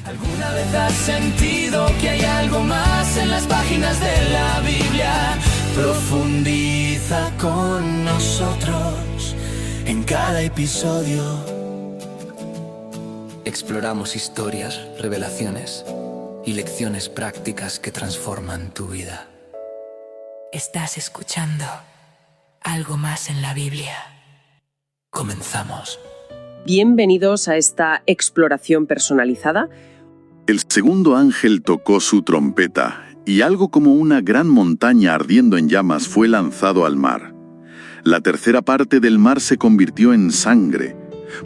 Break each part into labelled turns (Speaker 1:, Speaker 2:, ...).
Speaker 1: ¿Alguna vez has sentido que hay algo más en las páginas de la Biblia? Profundiza con nosotros en cada episodio. Exploramos historias, revelaciones y lecciones prácticas que transforman tu vida.
Speaker 2: Estás escuchando Algo Más en la Biblia.
Speaker 1: Comenzamos.
Speaker 3: Bienvenidos a esta exploración personalizada.
Speaker 4: El segundo ángel tocó su trompeta, y algo como una gran montaña ardiendo en llamas fue lanzado al mar. La tercera parte del mar se convirtió en sangre.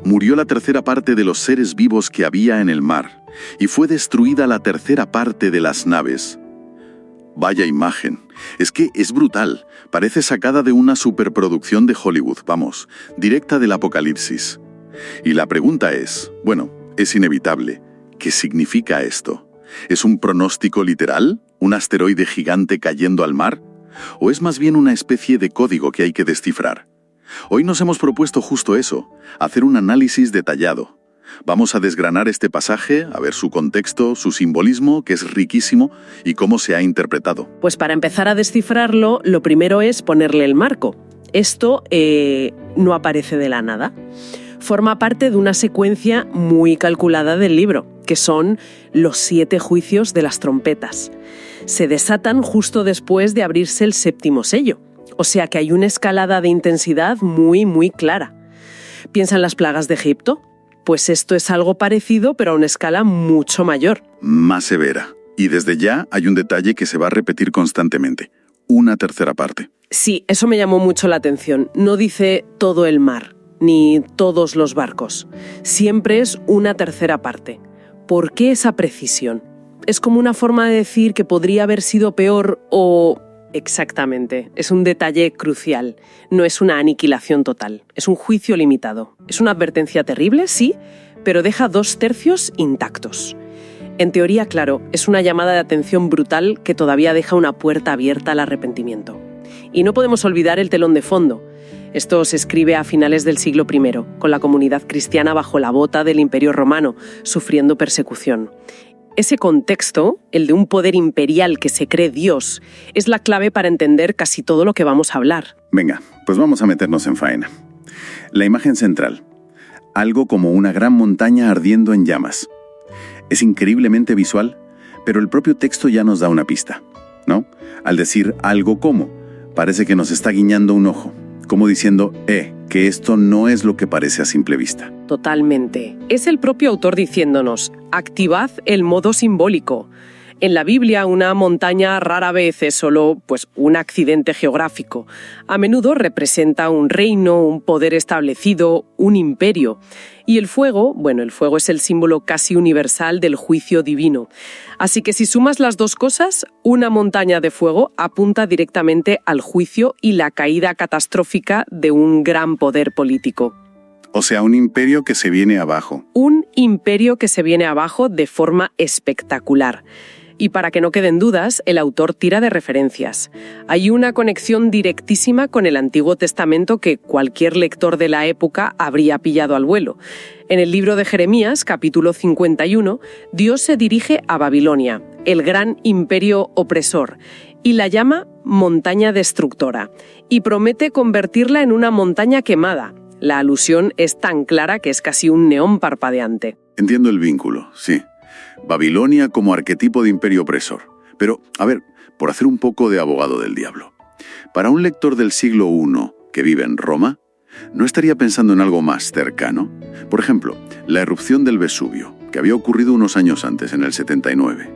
Speaker 4: Murió la tercera parte de los seres vivos que había en el mar, y fue destruida la tercera parte de las naves. Vaya imagen. Es que es brutal. Parece sacada de una superproducción de Hollywood, vamos, directa del Apocalipsis. Y la pregunta es, bueno, es inevitable. ¿Qué significa esto? ¿Es un pronóstico literal? ¿Un asteroide gigante cayendo al mar? ¿O es más bien una especie de código que hay que descifrar? Hoy nos hemos propuesto justo eso, hacer un análisis detallado. Vamos a desgranar este pasaje, a ver su contexto, su simbolismo, que es riquísimo, y cómo se ha interpretado.
Speaker 3: Pues para empezar a descifrarlo, lo primero es ponerle el marco. Esto no aparece de la nada. Forma parte de una secuencia muy calculada del libro, que son los 7 juicios de las trompetas. Se desatan justo después de abrirse el séptimo sello, o sea que hay una escalada de intensidad muy clara. ¿Piensa en las plagas de Egipto? Pues esto es algo parecido, pero a una escala mucho mayor.
Speaker 4: Más severa. Y desde ya hay un detalle que se va a repetir constantemente. Una tercera parte.
Speaker 3: Sí, eso me llamó mucho la atención. No dice todo el mar, ni todos los barcos. Siempre es una tercera parte. ¿Por qué esa precisión? ¿Es como una forma de decir que podría haber sido peor o...? Exactamente, es un detalle crucial. No es una aniquilación total, es un juicio limitado. Es una advertencia terrible, sí, pero deja 2/3 intactos. En teoría, claro, es una llamada de atención brutal que todavía deja una puerta abierta al arrepentimiento. Y no podemos olvidar el telón de fondo. Esto se escribe a finales del siglo I, con la comunidad cristiana bajo la bota del Imperio Romano, sufriendo persecución. Ese contexto, el de un poder imperial que se cree Dios, es la clave para entender casi todo lo que vamos a hablar.
Speaker 4: Venga, pues vamos a meternos en faena. La imagen central. Algo como una gran montaña ardiendo en llamas. Es increíblemente visual, pero el propio texto ya nos da una pista, ¿no? Al decir algo como, parece que nos está guiñando un ojo, como diciendo, que esto no es lo que parece a simple vista.
Speaker 3: Totalmente. Es el propio autor diciéndonos, activad el modo simbólico. En la Biblia, una montaña rara vez es solo un accidente geográfico. A menudo representa un reino, un poder establecido, un imperio. Y el fuego es el símbolo casi universal del juicio divino. Así que si sumas las dos cosas, una montaña de fuego apunta directamente al juicio y la caída catastrófica de un gran poder político.
Speaker 4: O sea, un imperio que se viene abajo.
Speaker 3: Un imperio que se viene abajo de forma espectacular. Y para que no queden dudas, el autor tira de referencias. Hay una conexión directísima con el Antiguo Testamento que cualquier lector de la época habría pillado al vuelo. En el libro de Jeremías, capítulo 51, Dios se dirige a Babilonia, el gran imperio opresor, y la llama montaña destructora, y promete convertirla en una montaña quemada. La alusión es tan clara que es casi un neón parpadeante.
Speaker 4: Entiendo el vínculo, sí. Babilonia como arquetipo de imperio opresor. Pero, a ver, por hacer un poco de abogado del diablo. Para un lector del siglo I que vive en Roma, ¿no estaría pensando en algo más cercano? Por ejemplo, la erupción del Vesubio, que había ocurrido unos años antes, en el 79.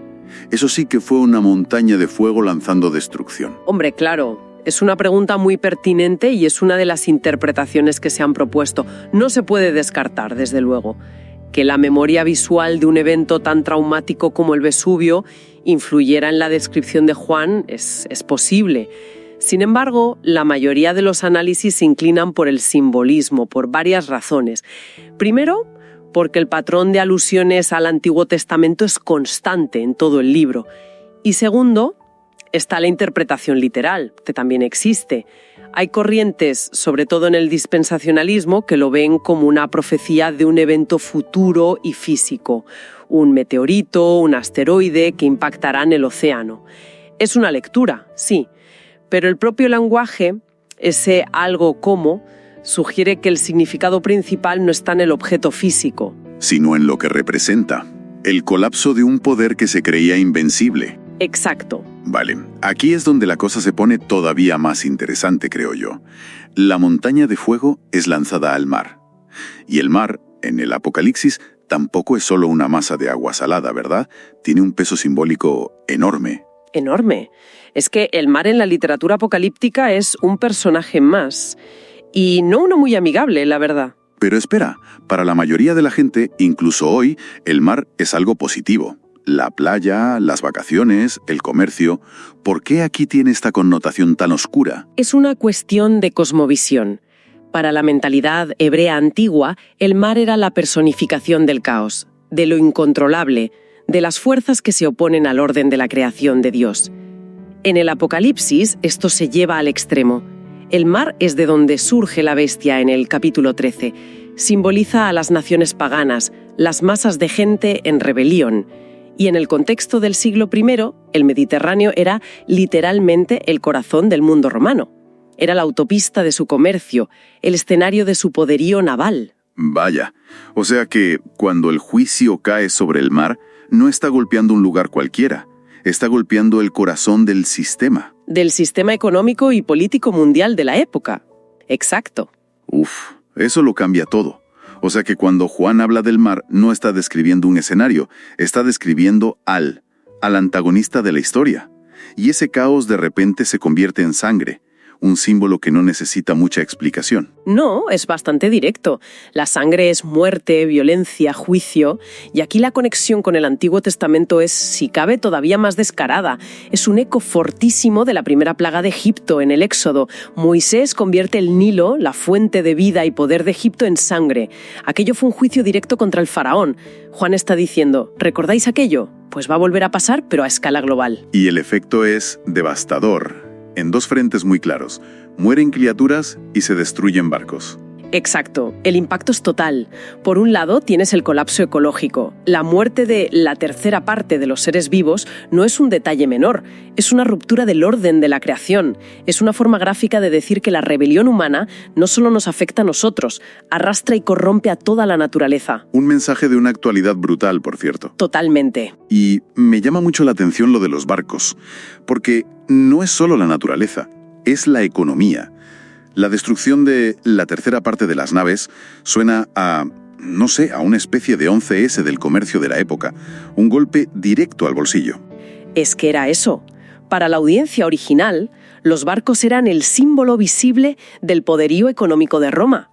Speaker 4: Eso sí que fue una montaña de fuego lanzando destrucción.
Speaker 3: Hombre, claro. Es una pregunta muy pertinente y es una de las interpretaciones que se han propuesto. No se puede descartar, desde luego, que la memoria visual de un evento tan traumático como el Vesubio influyera en la descripción de Juan es posible. Sin embargo, la mayoría de los análisis se inclinan por el simbolismo, por varias razones. Primero, porque el patrón de alusiones al Antiguo Testamento es constante en todo el libro. Y segundo, está la interpretación literal, que también existe. Hay corrientes, sobre todo en el dispensacionalismo, que lo ven como una profecía de un evento futuro y físico, un meteorito, un asteroide que impactará en el océano. Es una lectura, sí, pero el propio lenguaje, ese algo como, sugiere que el significado principal no está en el objeto físico,
Speaker 4: sino en lo que representa, el colapso de un poder que se creía invencible.
Speaker 3: Exacto.
Speaker 4: Vale, aquí es donde la cosa se pone todavía más interesante, creo yo. La montaña de fuego es lanzada al mar. Y el mar, en el Apocalipsis, tampoco es solo una masa de agua salada, ¿verdad? Tiene un peso simbólico enorme.
Speaker 3: Enorme. Es que el mar en la literatura apocalíptica es un personaje más. Y no uno muy amigable, la verdad.
Speaker 4: Pero espera, para la mayoría de la gente, incluso hoy, el mar es algo positivo. La playa, las vacaciones, el comercio. ¿Por qué aquí tiene esta connotación tan oscura?
Speaker 3: Es una cuestión de cosmovisión. Para la mentalidad hebrea antigua, el mar era la personificación del caos, de lo incontrolable, de las fuerzas que se oponen al orden de la creación de Dios. En el Apocalipsis, esto se lleva al extremo. El mar es de donde surge la bestia en el capítulo 13. Simboliza a las naciones paganas, las masas de gente en rebelión. Y en el contexto del siglo I, el Mediterráneo era literalmente el corazón del mundo romano. Era la autopista de su comercio, el escenario de su poderío naval.
Speaker 4: Vaya, o sea que cuando el juicio cae sobre el mar, no está golpeando un lugar cualquiera, está golpeando el corazón del sistema.
Speaker 3: Del sistema económico y político mundial de la época. Exacto.
Speaker 4: Uf, eso lo cambia todo. O sea que cuando Juan habla del mar, no está describiendo un escenario, está describiendo al antagonista de la historia. Y ese caos de repente se convierte en sangre, un símbolo que no necesita mucha explicación.
Speaker 3: No, es bastante directo. La sangre es muerte, violencia, juicio, y aquí la conexión con el Antiguo Testamento es, si cabe, todavía más descarada. Es un eco fortísimo de la primera plaga de Egipto en el Éxodo. Moisés convierte el Nilo, la fuente de vida y poder de Egipto, en sangre. Aquello fue un juicio directo contra el faraón. Juan está diciendo, ¿recordáis aquello? Pues va a volver a pasar, pero a escala global.
Speaker 4: Y el efecto es devastador. En dos frentes muy claros. Mueren criaturas y se destruyen barcos.
Speaker 3: Exacto, el impacto es total. Por un lado tienes el colapso ecológico. La muerte de la tercera parte de los seres vivos no es un detalle menor, es una ruptura del orden de la creación. Es una forma gráfica de decir que la rebelión humana no solo nos afecta a nosotros, arrastra y corrompe a toda la naturaleza.
Speaker 4: Un mensaje de una actualidad brutal, por cierto.
Speaker 3: Totalmente.
Speaker 4: Y me llama mucho la atención lo de los barcos, porque no es solo la naturaleza, es la economía. La destrucción de la tercera parte de las naves suena a, no sé, a una especie de 11S del comercio de la época, un golpe directo al bolsillo.
Speaker 3: Es que era eso. Para la audiencia original, los barcos eran el símbolo visible del poderío económico de Roma.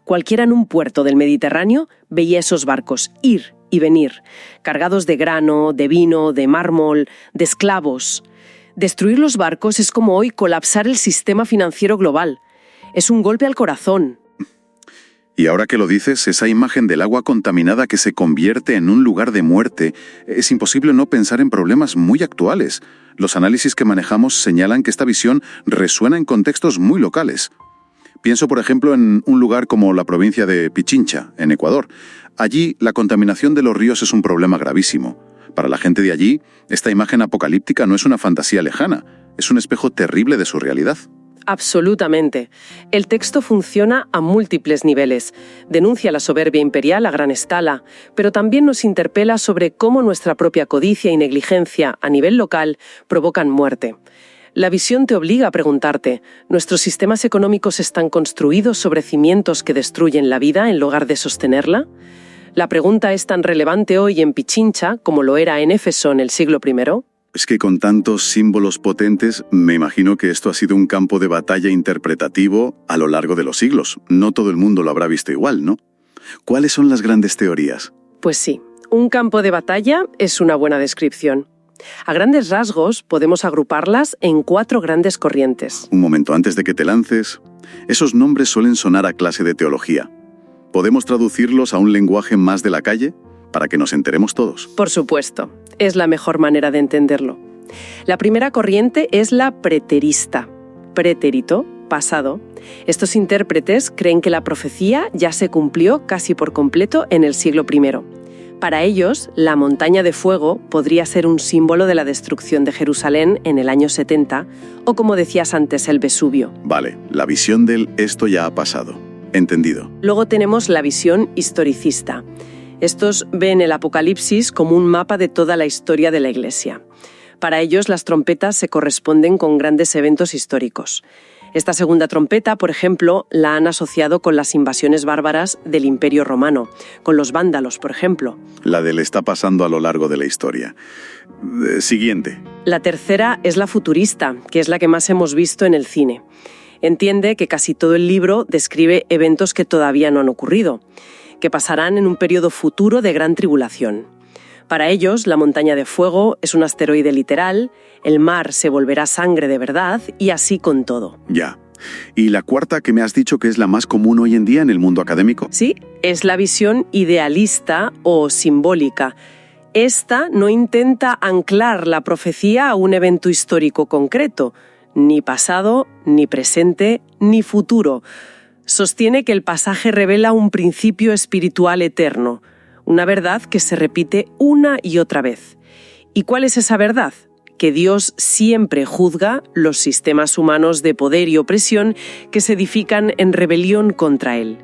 Speaker 3: Cualquiera en un puerto del Mediterráneo veía esos barcos ir y venir, cargados de grano, de vino, de mármol, de esclavos. Destruir los barcos es como hoy colapsar el sistema financiero global. Es un golpe al corazón.
Speaker 4: Y ahora que lo dices, esa imagen del agua contaminada que se convierte en un lugar de muerte, es imposible no pensar en problemas muy actuales. Los análisis que manejamos señalan que esta visión resuena en contextos muy locales. Pienso, por ejemplo, en un lugar como la provincia de Pichincha, en Ecuador. Allí, la contaminación de los ríos es un problema gravísimo. Para la gente de allí, esta imagen apocalíptica no es una fantasía lejana, es un espejo terrible de su realidad.
Speaker 3: Absolutamente. El texto funciona a múltiples niveles. Denuncia la soberbia imperial a gran escala, pero también nos interpela sobre cómo nuestra propia codicia y negligencia a nivel local provocan muerte. La visión te obliga a preguntarte, ¿nuestros sistemas económicos están construidos sobre cimientos que destruyen la vida en lugar de sostenerla? La pregunta es tan relevante hoy en Pichincha como lo era en Éfeso en el siglo I.
Speaker 4: Es que con tantos símbolos potentes, me imagino que esto ha sido un campo de batalla interpretativo a lo largo de los siglos. No todo el mundo lo habrá visto igual, ¿no? ¿Cuáles son las grandes teorías?
Speaker 3: Pues sí, un campo de batalla es una buena descripción. A grandes rasgos podemos agruparlas en 4 grandes corrientes.
Speaker 4: Un momento, antes de que te lances, esos nombres suelen sonar a clase de teología. ¿Podemos traducirlos a un lenguaje más de la calle para que nos enteremos todos?
Speaker 3: Por supuesto, es la mejor manera de entenderlo. La primera corriente es la preterista. Pretérito, pasado. Estos intérpretes creen que la profecía ya se cumplió casi por completo en el siglo I. Para ellos, la montaña de fuego podría ser un símbolo de la destrucción de Jerusalén en el año 70, o como decías antes, el Vesubio.
Speaker 4: Vale, la visión del esto ya ha pasado. Entendido.
Speaker 3: Luego tenemos la visión historicista. Estos ven el Apocalipsis como un mapa de toda la historia de la Iglesia. Para ellos, las trompetas se corresponden con grandes eventos históricos. Esta segunda trompeta, por ejemplo, la han asociado con las invasiones bárbaras del Imperio Romano, con los vándalos, por ejemplo.
Speaker 4: La del está pasando a lo largo de la historia. Siguiente.
Speaker 3: La tercera es la futurista, que es la que más hemos visto en el cine. Entiende que casi todo el libro describe eventos que todavía no han ocurrido, que pasarán en un periodo futuro de gran tribulación. Para ellos, la montaña de fuego es un asteroide literal, el mar se volverá sangre de verdad y así con todo.
Speaker 5: Ya. ¿Y la cuarta que me has dicho que es la más común hoy en día en el mundo académico?
Speaker 3: Sí, es la visión idealista o simbólica. Esta no intenta anclar la profecía a un evento histórico concreto, ni pasado, ni presente, ni futuro. Sostiene que el pasaje revela un principio espiritual eterno, una verdad que se repite una y otra vez. ¿Y cuál es esa verdad? Que Dios siempre juzga los sistemas humanos de poder y opresión que se edifican en rebelión contra Él.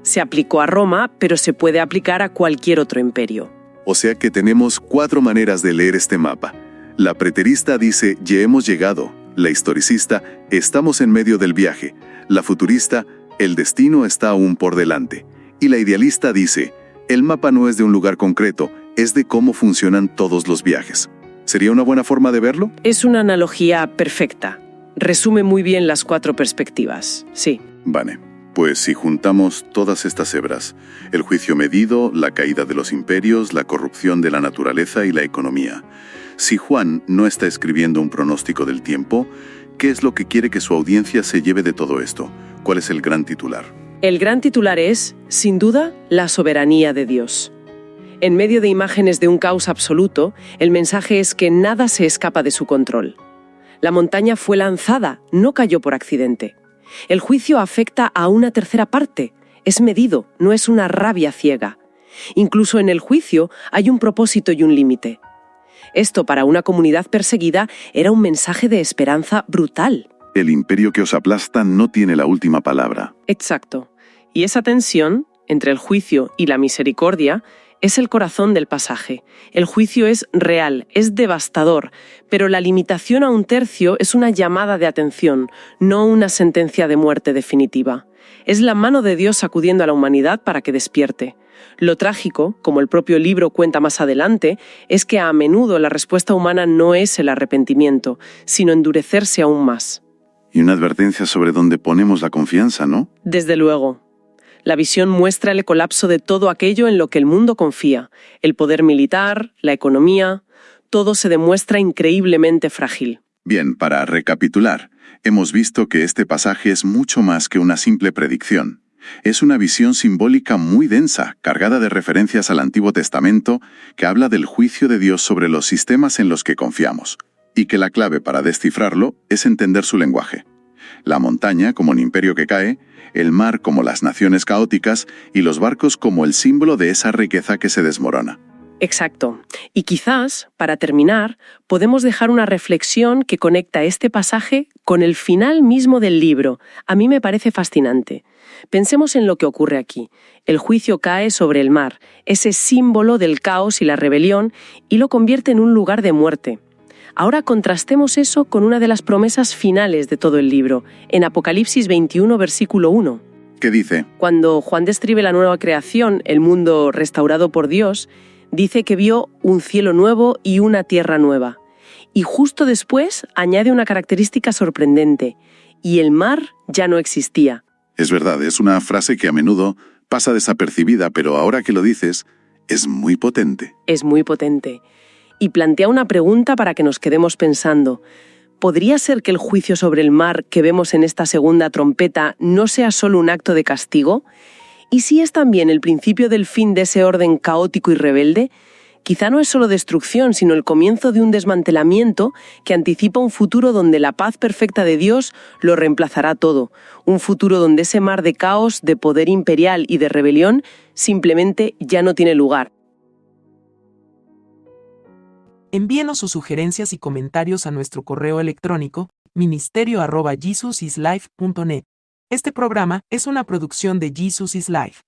Speaker 3: Se aplicó a Roma, pero se puede aplicar a cualquier otro imperio.
Speaker 5: O sea que tenemos 4 maneras de leer este mapa. La preterista dice, ya hemos llegado. La historicista, estamos en medio del viaje. La futurista, el destino está aún por delante. Y la idealista dice, el mapa no es de un lugar concreto, es de cómo funcionan todos los viajes. ¿Sería una buena forma de verlo?
Speaker 3: Es una analogía perfecta. Resume muy bien las 4 perspectivas, sí.
Speaker 4: Vale, pues si juntamos todas estas hebras, el juicio medido, la caída de los imperios, la corrupción de la naturaleza y la economía. Si Juan no está escribiendo un pronóstico del tiempo, ¿qué es lo que quiere que su audiencia se lleve de todo esto? ¿Cuál es el gran titular?
Speaker 3: El gran titular es, sin duda, la soberanía de Dios. En medio de imágenes de un caos absoluto, el mensaje es que nada se escapa de su control. La montaña fue lanzada, no cayó por accidente. El juicio afecta a una tercera parte, es medido, no es una rabia ciega. Incluso en el juicio hay un propósito y un límite. Esto para una comunidad perseguida era un mensaje de esperanza brutal.
Speaker 4: El imperio que os aplasta no tiene la última palabra.
Speaker 3: Exacto. Y esa tensión entre el juicio y la misericordia es el corazón del pasaje. El juicio es real, es devastador, pero la limitación a 1/3 es una llamada de atención, no una sentencia de muerte definitiva. Es la mano de Dios sacudiendo a la humanidad para que despierte. Lo trágico, como el propio libro cuenta más adelante, es que a menudo la respuesta humana no es el arrepentimiento, sino endurecerse aún más.
Speaker 4: Y una advertencia sobre dónde ponemos la confianza, ¿no?
Speaker 3: Desde luego. La visión muestra el colapso de todo aquello en lo que el mundo confía. El poder militar, la economía, todo se demuestra increíblemente frágil.
Speaker 4: Bien, para recapitular, hemos visto que este pasaje es mucho más que una simple predicción. Es una visión simbólica muy densa, cargada de referencias al Antiguo Testamento, que habla del juicio de Dios sobre los sistemas en los que confiamos, y que la clave para descifrarlo es entender su lenguaje. La montaña como un imperio que cae, el mar como las naciones caóticas y los barcos como el símbolo de esa riqueza que se desmorona.
Speaker 3: Exacto. Y quizás, para terminar, podemos dejar una reflexión que conecta este pasaje con el final mismo del libro. A mí me parece fascinante. Pensemos en lo que ocurre aquí. El juicio cae sobre el mar, ese símbolo del caos y la rebelión, y lo convierte en un lugar de muerte. Ahora contrastemos eso con una de las promesas finales de todo el libro, en Apocalipsis 21, versículo 1.
Speaker 4: ¿Qué dice?
Speaker 3: Cuando Juan describe la nueva creación, el mundo restaurado por Dios, dice que vio un cielo nuevo y una tierra nueva. Y justo después añade una característica sorprendente, y el mar ya no existía.
Speaker 4: Es verdad, es una frase que a menudo pasa desapercibida, pero ahora que lo dices, es muy potente.
Speaker 3: Es muy potente. Y plantea una pregunta para que nos quedemos pensando. ¿Podría ser que el juicio sobre el mar que vemos en esta segunda trompeta no sea solo un acto de castigo? ¿Y si es también el principio del fin de ese orden caótico y rebelde? Quizá no es solo destrucción, sino el comienzo de un desmantelamiento que anticipa un futuro donde la paz perfecta de Dios lo reemplazará todo. Un futuro donde ese mar de caos, de poder imperial y de rebelión simplemente ya no tiene lugar.
Speaker 6: Envíenos sus sugerencias y comentarios a nuestro correo electrónico ministerio@jesusislife.net. Este programa es una producción de Jesus is Life.